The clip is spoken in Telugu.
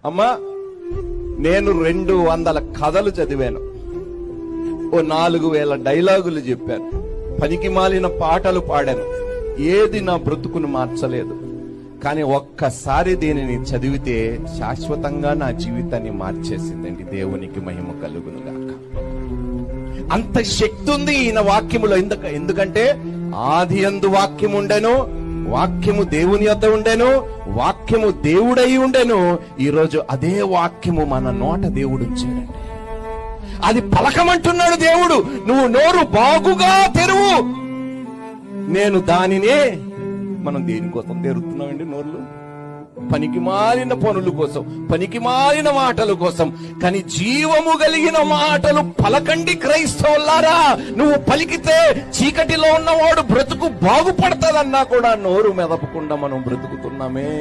అమ్మా, నేను 200 కథలు చదివాను, ఓ 4000 డైలాగులు చెప్పాను, పనికి మాలిన పాటలు పాడాను. ఏది నా బ్రతుకును మార్చలేదు. కానీ ఒక్కసారి దీనిని చదివితే శాశ్వతంగా నా జీవితాన్ని మార్చేసిందండి. దేవునికి మహిమ కలుగునుగాక. అంత శక్తి ఉంది ఈయన వాక్యములో. ఎందుకంటే ఆది యందు వాక్యము ఉండెను, వాక్యము దేవుని యొద్ద ఉండెను, వాక్యము దేవుడై ఉండెను. ఈరోజు అదే వాక్యము మన నోట దేవుడు ఉంచాడండి. అది పలకమంటున్నాడు దేవుడు. నువ్వు నోరు బాగుగా తెరువు. నేను దానినే, మనం దేనికోసం తెరుతున్నామండి నోర్లు? పనికి మాలిన పనుల కోసం, పనికి మాలిన మాటల కోసం. కానీ జీవము కలిగిన మాటలు పలకండి క్రైస్తవులారా. నువ్వు పలికితే చీకటిలో ఉన్నవాడు బ్రతుకు బాగుపడతాదన్నా కూడా నోరు మెదపకుండా మనం బ్రతుకుతున్నామే.